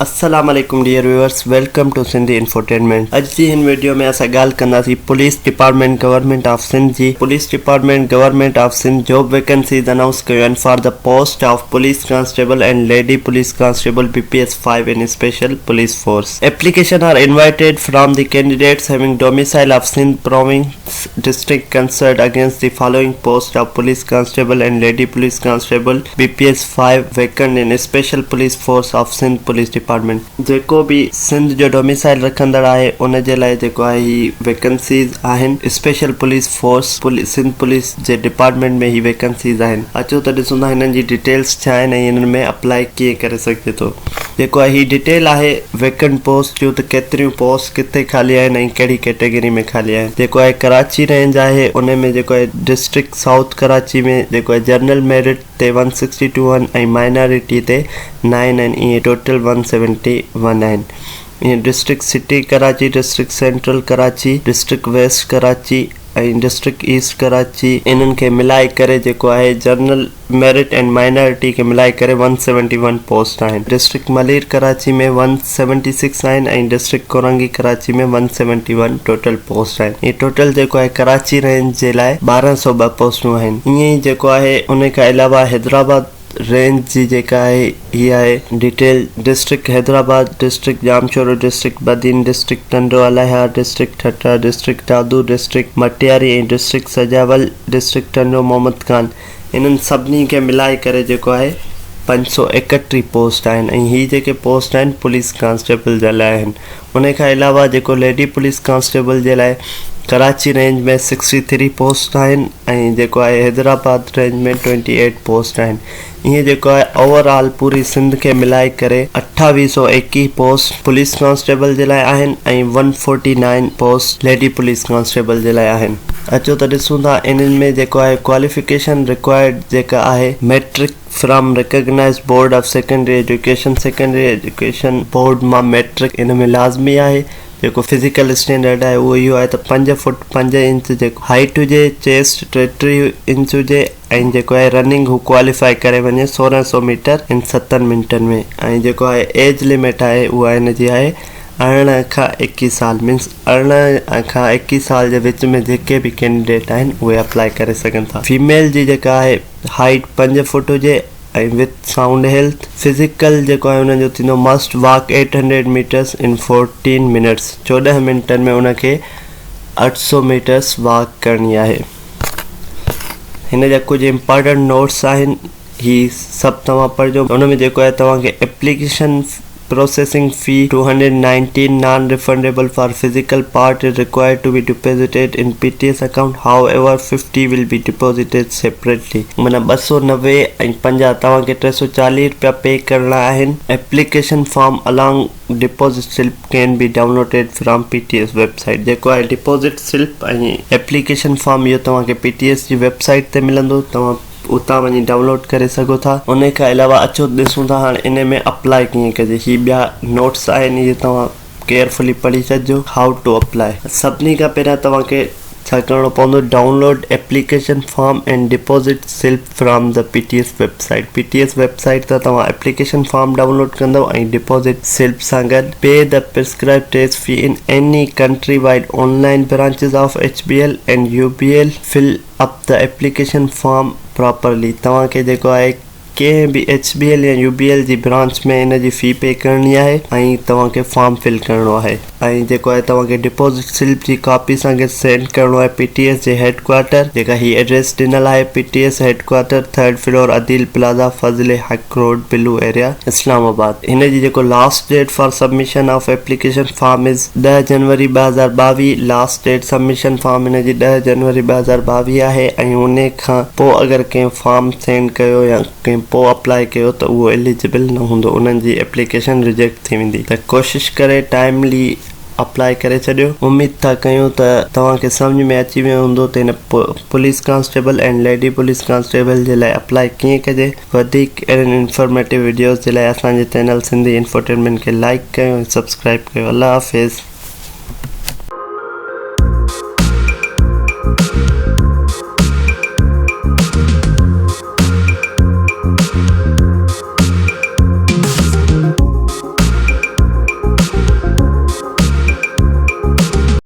अस्सलाम वालेकुम dear viewers, welcome to Sindhi infotainment. अज जी हिन वीडियो में असां ॻाल्हि कंदासीं police department government of Sindh जी। Police department government of Sindh job vacancies announce कयो आहिनि for the post of police constable and lady police constable BPS 5 in special police force. Application are invited from the candidates having domicile of Sindh province district concerned against the following post of police constable and lady police constable BPS 5 vacant in special police force of Sindh police department. जेको भी सिंध जो domicile रखंदड़ आहे उन जे लाइ जेको आहे ही वैकेंसीज आहिनि। Special police force Sindh police जे डिपार्टमेंट में ही वैकेंसीज आहिनि। अचो त ॾिसूं था हिननि जी डिटेल्स छा आहिनि ऐं हिननि में अप्लाई कीअं करे सघिजे थो। जेको आहे ही डिटेल आहे वैकेंट पोस्ट जो, त केतिरियूं पोस्ट किथे खाली आहिनि ऐं कहिड़ी कैटेगरी में खाली आहिनि। जेको आहे कराची रेंज आहे, उन में जेको आहे डिस्ट्रिक्ट साउथ कराची में जेको आहे जनरल मेरिट ते 162 आहिनि ऐं माइनॉरिटी ते 9 आहिनि। ईअं टोटल 171 आहिनि। ईअं district city Karachi, district central Karachi, district west Karachi ऐं डिस्ट्रिक्ट ईस्ट कराची, इन्हनि खे मिलाए करे जेको आहे जनरल मेरिट एंड माइनॉरिटी खे मिलाए करे 171 पोस्ट आहिनि। डिस्ट्रिक्ट मलीर कराची में 176 आहिनि ऐं डिस्ट्रिक्ट कोरंगी कराची में 171 टोटल पोस्ट आहिनि। ये टोटल जेको आहे कराची रेंज जे लाइ 1202 पोस्टूं आहिनि। ईअं ई जेको आहे उन खां अलावा हैदराबाद रेंज जी जेका आहे ही आहे detail. District Hyderabad, district Jamshoro, district Badin, district Tando अलाहा, district Thatta, district Dadu, district Matiari ऐं डिस्ट्रिक्ट सजावल, डिस्ट्रिक्ट टंडो मोहम्मद खान, इन्हनि सभिनी खे मिलाए करे जेको आहे 531 पोस्ट आहिनि। ऐं ही जेके पोस्ट आहिनि पुलिस कांस्टेबल जे लाइ आहिनि। उन खां अलावा जेको लेडी पुलिस कांस्टेबल जे लाइ कराची रेंज में 63 पोस्ट आहिनि ऐं जेको आहे हैदराबाद रेंज में 28 पोस्ट आहिनि। ईअं जेको आहे ओवरऑल पूरी सिंध खे मिलाए करे 2821 पोस्ट पुलिस कांस्टेबल जे लाइ आहिनि ऐं 149 पोस्ट लेडी पुलिस कांस्टेबल जे लाइ आहिनि। अचो त ॾिसूं था इन्हनि में जेको आहे क्वालिफिकेशन रिक्वायर्ड जेका आहे matric from recognised board of secondary education board मां मैट्रिक इन में लाज़मी आहे। जेको फिजिकल स्टैंडर्ड आहे उहो इहो आहे त 5 फुट 5 इंच जेको हाइट हुजे, चेस्ट 33 इंच हुजे ऐं जेको आहे रनिंग हू क्वालिफाई करे वञे 1600 मीटर इन 7 मिंटनि में। ऐं जेको आहे एज लिमिट आहे उहा हिन जी आहे 18 खां 21 साल। मीन्स 18 खां 21 साल जे विच में जेके भी कैंडिडेट आहिनि उहे अप्लाई करे सघनि था। फीमेल जी जेका आहे हाइट 5 फुट हुजे ऐं विथ साउंड हेल्थ। फिजिकल जेको आहे हुनजो थींदो must walk 800 metres in 14 minutes. 14 मिंटनि में उनखे 800 मीटर्स वॉक करणी आहे। हिन जा कुझु इम्पॉर्टेंट नोट्स आहिनि, ही सभु तव्हां पढ़जो। हुन में जेको आहे तव्हांखे application processing fee 219 non-refundable for physical part is required to be deposited in PTS account. However, 50 will be deposited separately. माना 290 ऐं 50 तव्हांखे 340 रुपया पे करणा आहिनि। Application form along deposit slip can be downloaded from PTS website. जेको आहे deposit slip ऐं application form इहो तव्हांखे PTS जी वेबसाइट ते मिलंदो, तव्हां उतां वञी डाउनलोड करे सघो था। उन खां अलावा अचो ॾिसूं था हाणे इन में अप्लाई कीअं कजे। ही ॿिया नोट्स आहिनि, इहे तव्हां केयरफुली पढ़ी छॾिजो। हाउ टू अप्लाई, सभिनी खां पहिरियां तव्हांखे छा करिणो पवंदो, download application form and deposit slip from the PTS website. PTS website तां तव्हां एप्लीकेशन फॉर्म डाउनलोड कंदव ऐं डिपॉजिट स्लिप सां गॾु pay the prescribe test fee in any countrywide online branches of HBL and UBL। Fill up the application form properly. तव्हांखे जेको आहे कंहिं बि HBL या UBL जी ब्रांच में इन जी फ़ी पे करणी आहे ऐं तव्हांखे फॉर्म फिल करिणो आहे। ऐं जेको आहे तव्हांखे डिपॉजिट स्लिप जी कॉपी सां गॾु सेंड करिणो आहे PTS जे हेडक्वार्टर। जेका ही एड्रेस ॾिनल आहे PTS headquarter 3rd floor Adeel plaza Fazle Haq road Blue area Islamabad. हिन जी जेको last date for submission of application form is 10 January 2022। Last date submission form हिन जी 10 जनवरी 2022 आहे। ऐं उन खां पोइ अगरि कंहिं फॉर्म सेंड कयो या कंहिं पोइ अप्लाई कयो त उहो एलिजिबल न हूंदो, उन्हनि जी एप्लीकेशन रिजेक्ट थी वेंदी। त कोशिशि करे टाइमली अप्लाई करे छॾियो। उम्मीद था कयूं त तव्हांखे सम्झ में अची वियो हूंदो त हिन police constable and lady police constable जे लाइ अप्लाई कीअं कजे। वधीक अहिड़नि इंफॉर्मेटिव वीडियोज़ जे लाइ असांजे चैनल सिंधी इंफोटेनमेंट खे लाइक कयो ऐं सब्सक्राइब कयो। अल्लाह हाफ़िज़।